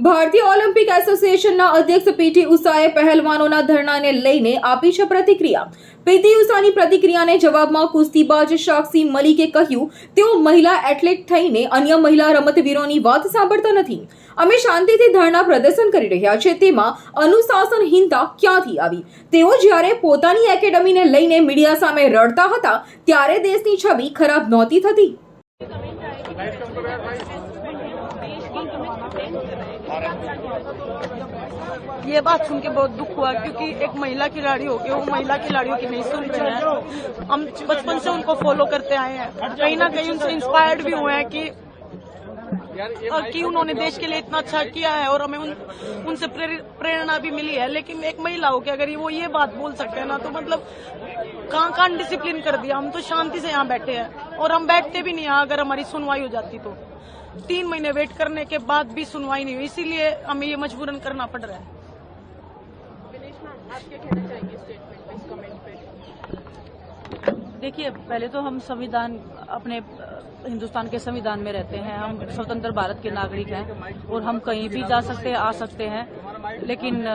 ભારતીય ઓલિમ્પિક એસોસિએશનના અધ્યક્ષ પીટી ઉષાએ પહેલવાનોના ધરણાને લઈને આપી છે પ્રતિક્રિયા। પીટી ઉષાની પ્રતિક્રિયાને જવાબમાં કુસ્તીબાજ સાક્ષી મલિકે કહ્યું, તેઓ મહિલા એથ્લેટ થઈને અન્ય મહિલા રમતવીરોની વાત સાંભળતા નથી। અમે શાંતિથી ધરણા પ્રદર્શન કરી રહ્યા છે, તેમાં અનુશાસનહીનતા ક્યાંથી આવી? તેઓ જ્યારે પોતાની એકેડમીને લઈને મીડિયા સામે રડતા હતા ત્યારે દેશની છબી ખરાબ નહોતી થતી। ये बात सुन के बहुत दुख हुआ, क्योंकि एक महिला खिलाड़ी हो के वो महिला खिलाड़ियों की नहीं सुन रहे हैं। हम बचपन से उनको फॉलो करते आए हैं, कहीं ना कहीं उनसे इंस्पायर्ड भी हुए हैं कि उन्होंने देश के लिए इतना अच्छा किया है और हमें उनसे प्रेरणा भी मिली है। लेकिन एक महिला हो के अगर वो ये बात बोल सकते हैं ना, तो मतलब कहाँ डिसिप्लिन कर दिया। हम तो शांति से यहाँ बैठे हैं और हम बैठते भी नहीं यहाँ अगर हमारी सुनवाई हो जाती तो। 3 महीने वेट करने के बाद भी सुनवाई नहीं हुई, इसीलिए हमें ये मजबूरन करना पड़ रहा है। आप क्या कहना चाहेंगे स्टेटमेंट पे, इस कमेंट पे? देखिए, पहले तो हम संविधान अपने हिंदुस्तान के संविधान में रहते हैं, हम स्वतंत्र भारत के नागरिक हैं और हम कहीं भी जा सकते हैं, आ सकते हैं। लेकिन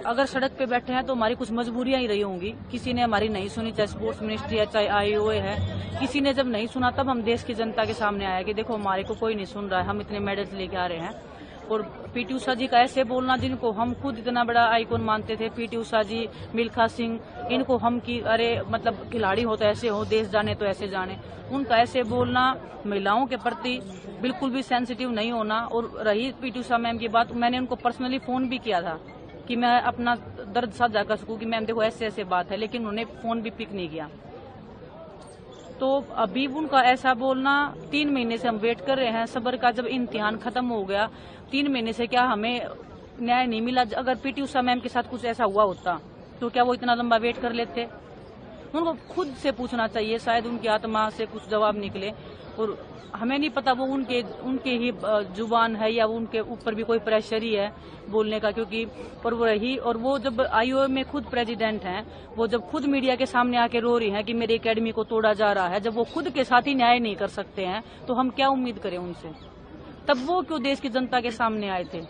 अगर सड़क पे बैठे हैं तो हमारी कुछ मजबूरियां ही रही होंगी। किसी ने हमारी नहीं सुनी, चाहे स्पोर्ट्स मिनिस्ट्री है, चाहे आईओए है। किसी ने जब नहीं सुना तब हम देश की जनता के सामने आया कि देखो हमारे को कोई नहीं सुन रहा है, हम इतने मेडल्स लेके आ रहे हैं। और पीटी उषा जी का ऐसे बोलना, जिनको हम खुद इतना बड़ा आइकॉन मानते थे, पीटी उषा जी, मिल्खा सिंह, इनको हम की अरे मतलब खिलाड़ी हो तो ऐसे हो, देश जाने तो ऐसे जाने, उनका ऐसे बोलना, महिलाओं के प्रति बिल्कुल भी सेंसिटिव नहीं होना। और रही पीटी उषा मैम की बात, मैंने उनको पर्सनली फोन भी किया था कि मैं अपना दर्द साझा कर सकूं कि मैम देखो ऐसे ऐसे बात है, लेकिन उन्होंने फोन भी पिक नहीं किया। तो अभी उनका ऐसा बोलना, 3 महीने से हम वेट कर रहे हैं, सब्र का जब इम्तिहान खत्म हो गया, 3 महीने से क्या हमें न्याय नहीं मिला। अगर पीटी उषा मैम के साथ कुछ ऐसा हुआ होता तो क्या वो इतना लंबा वेट कर लेते? उनको खुद से पूछना चाहिए, शायद उनकी आत्मा से कुछ जवाब निकले। और हमें नहीं पता वो उनके ही जुबान है या उनके ऊपर भी कोई प्रेशर ही है बोलने का, क्योंकि पर वो रही। और वो जब आईओए में खुद प्रेसिडेंट हैं, वो जब खुद मीडिया के सामने आके रो रही हैं कि मेरी एकेडमी को तोड़ा जा रहा है, जब वो खुद के साथ ही न्याय नहीं कर सकते हैं तो हम क्या उम्मीद करें उनसे? तब वो क्यों देश की जनता के सामने आए थे?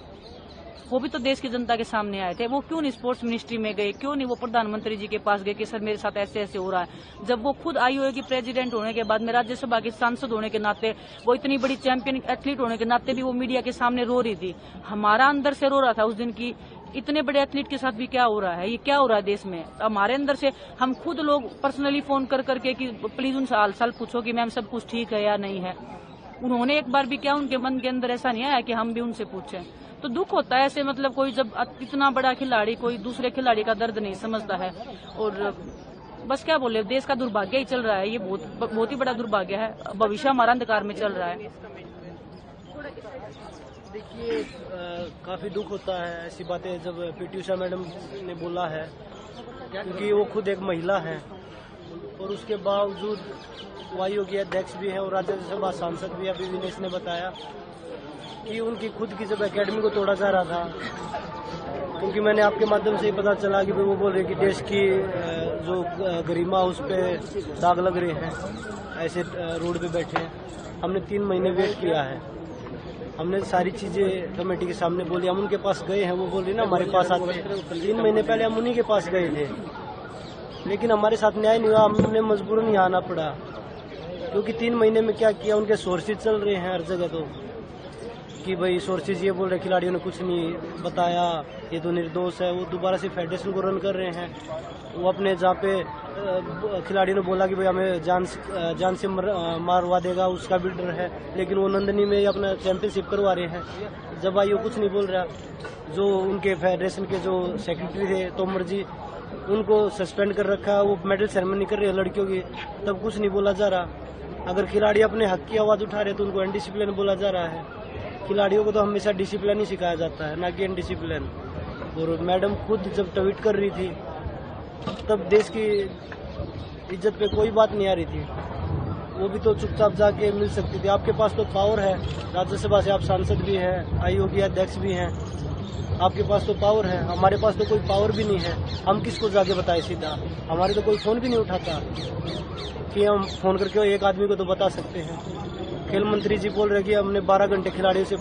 वो भी तो देश की जनता के सामने आए थे। वो क्यों नहीं स्पोर्ट्स मिनिस्ट्री में गए? क्यों नहीं वो प्रधानमंत्री जी के पास गए कि सर मेरे साथ ऐसे ऐसे हो रहा है? जब वो खुद आईओए की प्रेसिडेंट होने के बाद में, राज्यसभा के सांसद होने के नाते, वो इतनी बड़ी चैंपियन एथलीट होने के नाते भी वो मीडिया के सामने रो रही थी। हमारा अंदर से रो रहा था उस दिन की इतने बड़े एथलीट के साथ भी क्या हो रहा है, ये क्या हो रहा है देश में। हमारे अंदर से हम खुद लोग पर्सनली फोन कर करके कि प्लीज उनसे हाल चाल पूछो कि मैम सब कुछ ठीक है या नहीं है। उन्होंने एक बार भी क्या, उनके मन के अंदर ऐसा नहीं आया कि हम भी उनसे पूछें? तो दुख होता है ऐसे, मतलब कोई जब इतना बड़ा खिलाड़ी कोई दूसरे खिलाड़ी का दर्द नहीं समझता है। और बस क्या बोले, देश का दुर्भाग्य ही चल रहा है, ये बहुत ही बड़ा दुर्भाग्य है। भविष्य हमारा अंधकार में चल रहा है। देखिए, काफी दुख होता है ऐसी बातें जब पीटी उषा मैडम ने बोला है, क्योंकि वो खुद एक महिला है और उसके बावजूद वायु के अध्यक्ष भी हैं और राज्यसभा सांसद भी। अभी विनेश ने बताया कि उनकी खुद की जब एकेडमी को तोड़ा जा रहा था, क्योंकि मैंने आपके माध्यम से ही पता चला कि वो बोल रहे कि देश की जो गरिमा उस पर दाग लग रहे हैं, ऐसे रोड पे बैठे हैं। हमने 3 महीने वेट किया है, हमने सारी चीजें कमेटी के सामने बोली। हम उनके पास गए हैं, वो बोल रही ना हमारे पास आते हैं। 3 महीने पहले हम उन्हीं के पास गए थे, लेकिन हमारे साथ न्याय नहीं हुआ, हमने मजबूरन यहाँ आना पड़ा। क्योंकि 3 महीने में क्या किया, उनके सोर्सेज चल रहे हैं हर जगह तो कि भाई सोर्सेज ये बोल रहे खिलाड़ियों ने कुछ नहीं बताया, ये तो निर्दोष है। वो दोबारा से फेडरेशन को रन कर रहे हैं। वो अपने जहाँ पे खिलाड़ियों ने बोला कि भाई हमें जान से मारवा देगा, उसका भी डर है, लेकिन वो नंदनी में अपना चैंपियनशिप करवा रहे हैं। जब आई वो कुछ नहीं बोल रहा। जो उनके फेडरेशन के जो सेक्रेटरी थे तोमर जी, उनको सस्पेंड कर रखा, वो मेडल सेरेमनी कर रहे हैं लड़कियों की, तब कुछ नहीं बोला जा रहा। अगर खिलाड़ी अपने हक की आवाज उठा रहे तो उनको अनडिसिप्लिन बोला जा रहा है। खिलाड़ियों को तो हमेशा डिसिप्लिन ही सिखाया जाता है, ना कि अनडिसिप्लिन। और मैडम खुद जब ट्वीट कर रही थी तब देश की इज्जत पे कोई बात नहीं आ रही थी। वो भी तो चुपचाप जाके मिल सकती थी। आपके पास तो पावर है, राज्यसभा से आप सांसद भी हैं, आईओ के अध्यक्ष भी हैं, आपके पास तो पावर है। हमारे पास तो कोई पावर भी नहीं है। हम किसको जाके बताएं सीधा? हमारे तो कोई फोन भी नहीं उठाता कि हम फोन करके एक आदमी को तो बता सकते हैं। खेल मंत्री जी बोल रहे कि हमने 12 घंटे खिलाड़ियों से